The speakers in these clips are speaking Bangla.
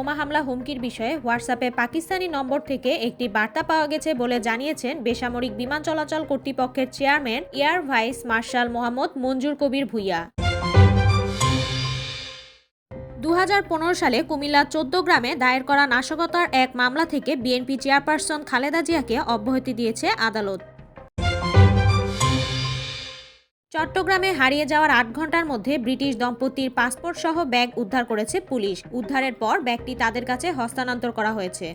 বোমা হামলা হুমকির বিষয়ে হোয়াটসঅ্যাপে পাকিস্তানি নম্বর থেকে একটি বার্তা পাওয়া গেছে বলে জানিয়েছেন বেসামরিক বিমান চলাচল কর্তৃপক্ষের chairman air vice marshal Mohammad Manzur Kabir Bhuiyan. 2015 সালে কুমিল্লার 14 গ্রামে দায়ের করা নাশকতার এক মামলা থেকে বিএনপি চেয়ারপারসন খালেদা জিয়াকে অব্যাহতি দিয়েছে আদালত। চট্টগ্রামে হারিয়ে যাওয়ার 8 ঘন্টার মধ্যে ব্রিটিশ দম্পতির পাসপোর্ট সহ ব্যাগ উদ্ধার করেছে পুলিশ। উদ্ধারের পর ব্যাগটি তাদের কাছে হস্তান্তর করা হয়েছে।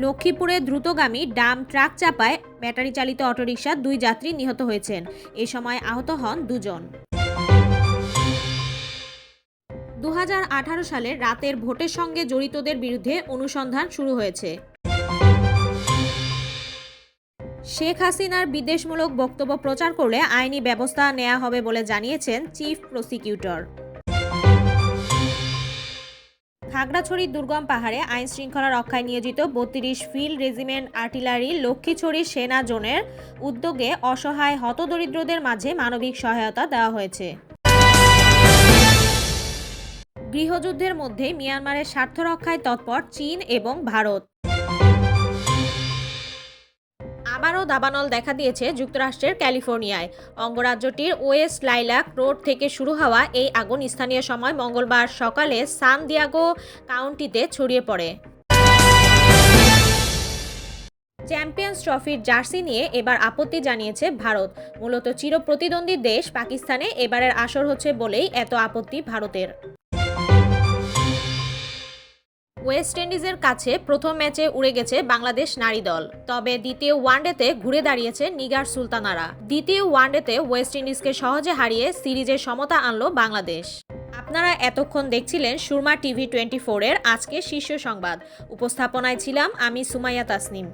লক্ষ্মীপুরে দ্রুতগামী ডাম ট্রাক চাপায় ব্যাটারি চালিত অটোরিকশার 2 যাত্রী নিহত হয়েছেন। এ সময় আহত হন 2 জন। 2018 সালের রাতের ভোটের সঙ্গে জড়িতদের বিরুদ্ধে অনুসন্ধান শুরু হয়েছে। শেখ হাসিনার বিদ্বেষমূলক বক্তব্য প্রচার করলে আইনি ব্যবস্থা নেওয়া হবে বলে জানিয়েছেন চিফ প্রসিকিউটর। খাগড়াছড়ির দুর্গম পাহাড়ে আইন শৃঙ্খলা রক্ষায় নিয়োজিত 32 ফিল্ড রেজিমেন্ট আর্টিলারি লক্ষ্মীছড়ি সেনা জোনের উদ্যোগে অসহায় হতদরিদ্রদের মাঝে মানবিক সহায়তা দেওয়া হয়েছে। গৃহযুদ্ধের মধ্যে মিয়ানমারের স্বার্থ রক্ষায় তৎপর চীন এবং ভারত। আবারও দাবানল দেখা দিয়েছে যুক্তরাষ্ট্রের ক্যালিফোর্নিয়ায়। অঙ্গরাজ্যটির ওয়েস্ট লাইলাক রোড থেকে শুরু হওয়া এই আগুন স্থানীয় সময় মঙ্গলবার সকালে সান দিয়াগো কাউন্টিতে ছড়িয়ে পড়ে। চ্যাম্পিয়ন্স ট্রফির জার্সি নিয়ে এবার আপত্তি জানিয়েছে ভারত। মূলত চিরপ্রতিদ্বন্দ্বী দেশ পাকিস্তানে এবারের আসর হচ্ছে বলেই এত আপত্তি ভারতের। ওয়েস্ট ইন্ডিজের কাছে প্রথম ম্যাচে উড়ে গেছে বাংলাদেশ নারী দল। তবে দ্বিতীয় ওয়ানডেতে ঘুরে দাঁড়িয়েছে নিগার সুলতানারা। দ্বিতীয় ওয়ানডেতে ওয়েস্ট ইন্ডিজকে সহজে হারিয়ে সিরিজের সমতা আনলো বাংলাদেশ। আপনারা এতক্ষণ দেখছিলেন সুরমা টিভি 24 এর আজকে শীর্ষ সংবাদ। উপস্থাপনায় ছিলাম আমি সুমাইয়া তাসনিম।